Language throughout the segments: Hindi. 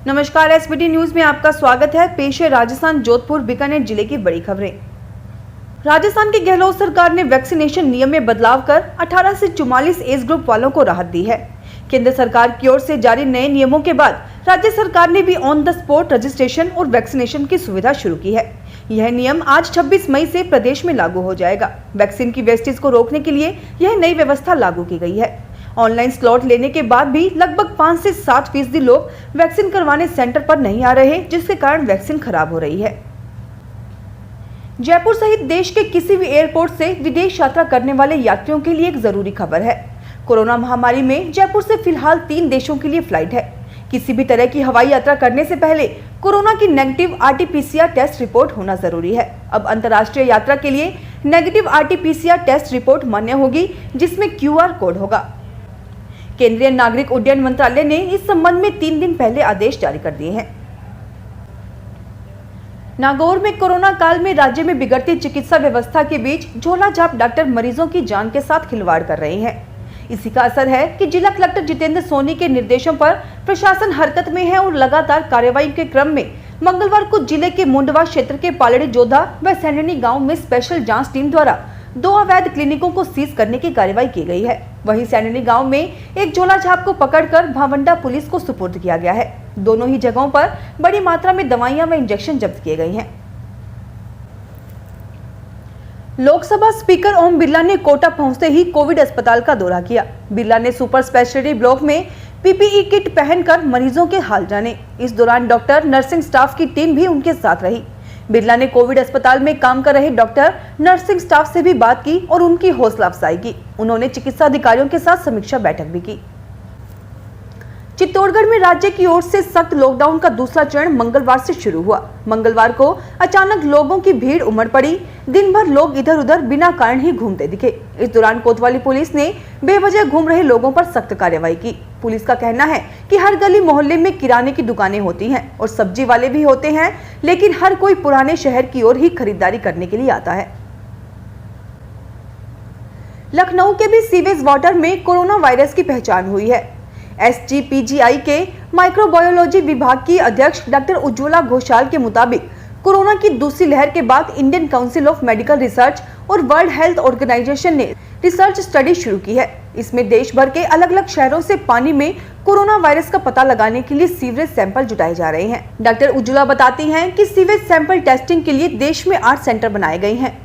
नमस्कार, एसबीटी न्यूज में आपका स्वागत है। पेश है राजस्थान जोधपुर बीकानेर जिले की बड़ी खबरें। राजस्थान की गहलोत सरकार ने वैक्सीनेशन नियम में बदलाव कर 18 से 44 एज ग्रुप वालों को राहत दी है। केंद्र सरकार की ओर से जारी नए नियमों के बाद राज्य सरकार ने भी ऑन द स्पॉट रजिस्ट्रेशन और वैक्सीनेशन की सुविधा शुरू की है। यह नियम आज 26 मई से प्रदेश में लागू हो जाएगा। वैक्सीन की वेस्टेज को रोकने के लिए यह नई व्यवस्था लागू की गई है। ऑनलाइन स्लॉट लेने के बाद भी लगभग 5 से 7% लोग वैक्सीन करवाने सेंटर पर नहीं आ रहे, जिसके कारण वैक्सीन खराब हो रही है। जयपुर सहित देश के किसी भी एयरपोर्ट से विदेश यात्रा करने वाले यात्रियों के लिए एक जरूरी खबर है। कोरोना महामारी में जयपुर से फिलहाल 3 देशों के लिए फ्लाइट है। किसी भी तरह की हवाई यात्रा करने से पहले कोरोना की नेगेटिव RT-PCR टेस्ट रिपोर्ट होना जरूरी है। अब अंतर्राष्ट्रीय यात्रा के लिए नेगेटिव RT-PCR टेस्ट रिपोर्ट मान्य होगी, जिसमें QR कोड होगा। केंद्रीय नागरिक उड्डयन मंत्रालय ने इस संबंध में 3 दिन पहले आदेश जारी कर दिए हैं। नागौर में कोरोना काल में राज्य में बिगड़ती चिकित्सा व्यवस्था के बीच झोलाझाप डॉक्टर मरीजों की जान के साथ खिलवाड़ कर रहे हैं। इसी का असर है कि जिला कलेक्टर जितेंद्र सोनी के निर्देशों पर प्रशासन हरकत में है और लगातार कार्रवाई के क्रम में मंगलवार को जिले के मुंडवा क्षेत्र के पालड़ी जोधा व सैननी गांव में स्पेशल जांच टीम द्वारा 2 अवैध क्लिनिकों को सीज करने की कार्रवाई की गई है। वहीं सैननी गांव में एक झोलाछाप को पकड़कर भावंडा पुलिस को सुपुर्द किया गया है। दोनों ही जगहों पर बड़ी मात्रा में दवाइयां व इंजेक्शन जब्त किए गए हैं। लोकसभा स्पीकर ओम बिरला ने कोटा पहुंचते ही कोविड अस्पताल का दौरा किया। बिरला ने सुपर स्पेशलिटी ब्लॉक में PPE किट पहनकर मरीजों के हाल जाने। इस दौरान डॉक्टर, नर्सिंग स्टाफ की टीम भी उनके साथ रही। बिरला ने कोविड अस्पताल में काम कर रहे डॉक्टर, नर्सिंग स्टाफ से भी बात की और उनकी हौसला अफजाई की। उन्होंने चिकित्सा अधिकारियों के साथ समीक्षा बैठक भी की। चित्तौड़गढ़ में राज्य की ओर से सख्त लॉकडाउन का दूसरा चरण मंगलवार से शुरू हुआ। मंगलवार को अचानक लोगों की भीड़ उमड़ पड़ी। दिन भर लोग इधर उधर बिना कारण ही घूमते दिखे। इस दौरान कोतवाली पुलिस ने बेवजह घूम रहे लोगों पर सख्त कार्रवाई की। पुलिस का कहना है कि हर गली मोहल्ले में किराने की दुकानें होती हैं और सब्जी वाले भी होते हैं, लेकिन हर कोई पुराने शहर की ओर ही खरीदारी करने के लिए आता है। लखनऊ के भी सीवेज वाटर में कोरोना वायरस की पहचान हुई है। SGPGI के माइक्रोबायोलॉजी विभाग की अध्यक्ष डॉक्टर उज्ज्वला घोषाल के मुताबिक कोरोना की दूसरी लहर के बाद Indian council of medical research और वर्ल्ड हेल्थ ऑर्गेनाइजेशन ने रिसर्च स्टडी शुरू की है। इसमें देश भर के अलग अलग शहरों से पानी में कोरोना वायरस का पता लगाने के लिए सीवरेज सैंपल जुटाए जा रहे हैं। डॉक्टर उज्ज्वला बताती हैं कि सीवरेज सैंपल टेस्टिंग के लिए देश में 8 सेंटर बनाए गए हैं।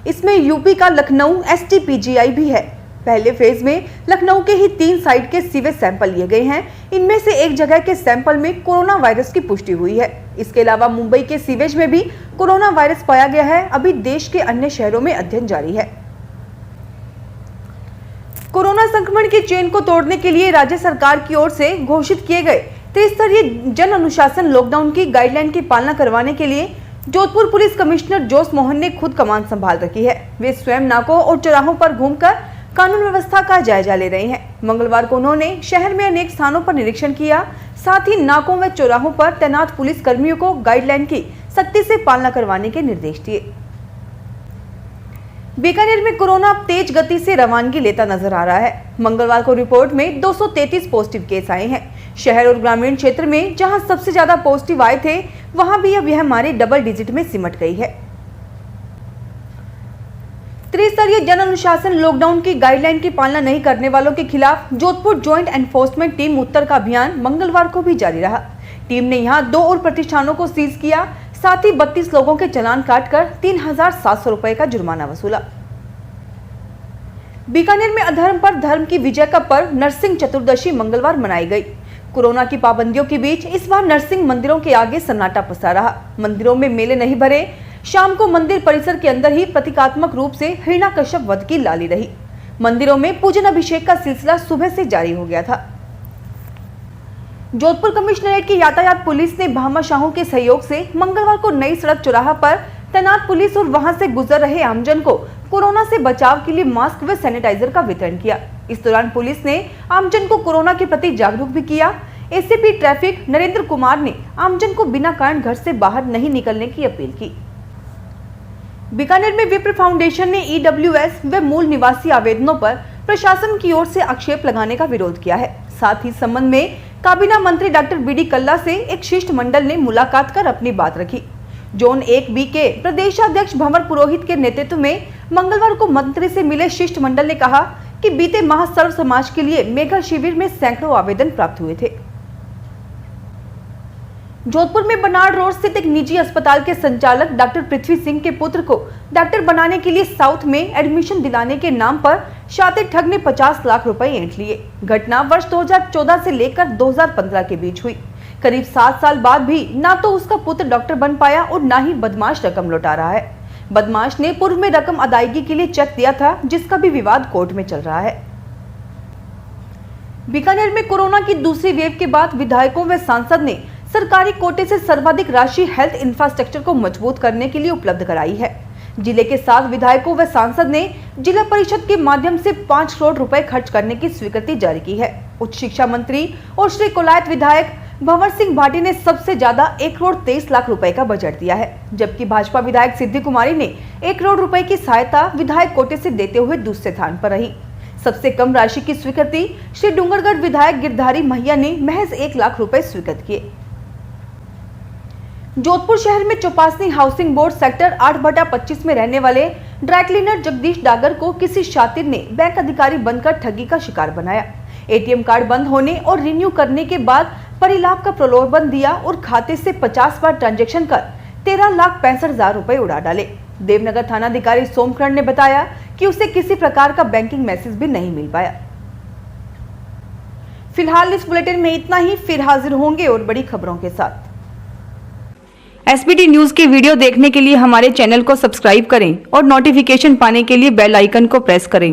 इसमें यूपी का लखनऊ STPGI भी है। पहले फेज में लखनऊ के ही 3 साइट के सीवेज सैंपल लिए गए हैं। इनमें से एक जगह के सैंपल में कोरोना वायरस की पुष्टि हुई है। इसके अलावा मुंबई के सीवेज में भी कोरोना वायरस पाया गया है। अभी देश के अन्य शहरों में अध्ययन जारी है। कोरोना संक्रमण की चेन को तोड़ने के लिए राज्य सरकार की ओर से घोषित किए गए त्रिस्तरीय जन अनुशासन लॉकडाउन की गाइडलाइन की पालना करवाने के लिए जोधपुर पुलिस कमिश्नर जोश मोहन ने खुद कमान संभाल रखी है। वे स्वयं नाकों और चौराहों पर घूमकर कानून व्यवस्था का जायजा ले रहे हैं। मंगलवार को उन्होंने शहर में अनेक स्थानों पर निरीक्षण किया। साथ ही नाकों व चौराहों पर तैनात पुलिस कर्मियों को गाइडलाइन की सख्ती से पालना करवाने के निर्देश दिए। बीकानेर में कोरोना अब तेज गति से रवानगी लेता नजर आ रहा है। मंगलवार को रिपोर्ट में 233 पॉजिटिव केस आए हैं। शहर और ग्रामीण क्षेत्र में जहां सबसे ज्यादा पॉजिटिव आए थे, वहां भी अब यह हमारे डबल डिजिट में सिमट गई है। त्रिस्तरीय जन अनुशासन लॉकडाउन की गाइडलाइन की पालना नहीं करने वालों के खिलाफ जोधपुर ज्वाइंट एनफोर्समेंट टीम उत्तर का अभियान मंगलवार को भी जारी रहा। टीम ने यहां 2 और प्रतिष्ठानों को सीज किया। साथ ही 32 लोगों के चालान काटकर 3700 रुपए का जुर्माना वसूला। बीकानेर में अधर्म पर धर्म की विजय का पर्व नरसिंह चतुर्दशी मंगलवार मनाई गई। कोरोना की पाबंदियों के बीच इस बार नरसिंह मंदिरों के आगे सन्नाटा पसरा रहा। मंदिरों में मेले नहीं भरे। शाम को मंदिर परिसर के अंदर ही प्रतीकात्मक रूप से हिरण्यकश्यप वध की लाली रही। मंदिरों में पूजन अभिषेक का सिलसिला सुबह से जारी हो गया था। जोधपुर कमिश्नरेट की यातायात पुलिस ने भामाशाहों के सहयोग से मंगलवार को नई सड़क चौराहा पर तैनात पुलिस और वहां से गुजर रहे आमजन को कोरोना से बचाव के लिए मास्क व सैनिटाइजर का वितरण किया। इस दौरान पुलिस ने आमजन को कोरोना के प्रति जागरूक भी किया। ACP ट्रैफिक नरेंद्र कुमार ने आमजन को बिना कारण घर से बाहर नहीं निकलने की अपील की। बीकानेर में विप्र फाउंडेशन ने EWS व मूल निवासी आवेदनों पर प्रशासन की ओर से आक्षेप लगाने का विरोध किया है। साथ ही संबंध में काबीना मंत्री डॉक्टर बीडी कल्ला से एक शिष्टमंडल ने मुलाकात कर अपनी बात रखी। जोन 1B के प्रदेशाध्यक्ष भंवर पुरोहित के नेतृत्व में मंगलवार को मंत्री से मिले शिष्टमंडल ने कहा कि बीते माह सर्व समाज के लिए मेगा शिविर में सैकड़ों आवेदन प्राप्त हुए थे। जोधपुर में बनाड़ रोड स्थित एक निजी अस्पताल के संचालक डॉक्टर पृथ्वी सिंह के पुत्र को डॉक्टर बनाने के लिए साउथ में एडमिशन दिलाने के नाम पर शातिर ठग ने 50 लाख रुपए ऐंठ लिए। घटना वर्ष 2014 से लेकर 2015 के बीच हुई। करीब 7 साल बाद भी ना तो उसका पुत्र डॉक्टर बन पाया और ना ही बदमाश रकम लौटा रहा है। बदमाश ने पूर्व में रकम अदायगी के लिए चेक दिया था, जिसका भी विवाद कोर्ट में चल रहा है। बीकानेर में कोरोना की दूसरी वेव के बाद विधायकों व सांसद ने सरकारी कोटे से सर्वाधिक राशि हेल्थ इंफ्रास्ट्रक्चर को मजबूत करने के लिए उपलब्ध कराई है। जिले के 7 विधायकों व सांसद ने जिला परिषद के माध्यम से 5 करोड़ रुपए खर्च करने की स्वीकृति जारी की है। उच्च शिक्षा मंत्री और श्री कोलायत विधायक भंवर सिंह भाटी ने सबसे ज्यादा 1 करोड़ 23 लाख रुपए का बजट दिया है, जबकि भाजपा विधायक सिद्धि कुमारी ने 1 करोड़ रुपए की सहायता विधायक कोटे से देते हुए दूसरे स्थान पर रही। सबसे कम राशि की स्वीकृति श्री डूंगरगढ़ विधायक गिरधारी महिया ने महज 1 लाख रुपए स्वीकृत किए। जोधपुर शहर में चौपासनी हाउसिंग बोर्ड सेक्टर 8/25 में रहने वाले ड्राई क्लीनर जगदीश डागर को किसी शातिर ने बैंक अधिकारी बनकर ठगी का शिकार बनाया। एटीएम कार्ड बंद होने और रिन्यू करने के बाद परिलाभ का प्रलोभन दिया और खाते से 50 बार ट्रांजैक्शन कर 13,65,000 रुपए उड़ा डाले। देवनगर थानाधिकारी सोमकरण ने बताया कि उसे किसी प्रकार का बैंकिंग मैसेज भी नहीं मिल पाया। फिलहाल इस बुलेटिन में इतना ही, फिर हाजिर होंगे और बड़ी खबरों के साथ। एसबीटी न्यूज के वीडियो देखने के लिए हमारे चैनल को सब्सक्राइब करें और नोटिफिकेशन पाने के लिए बेल आइकन को प्रेस करें।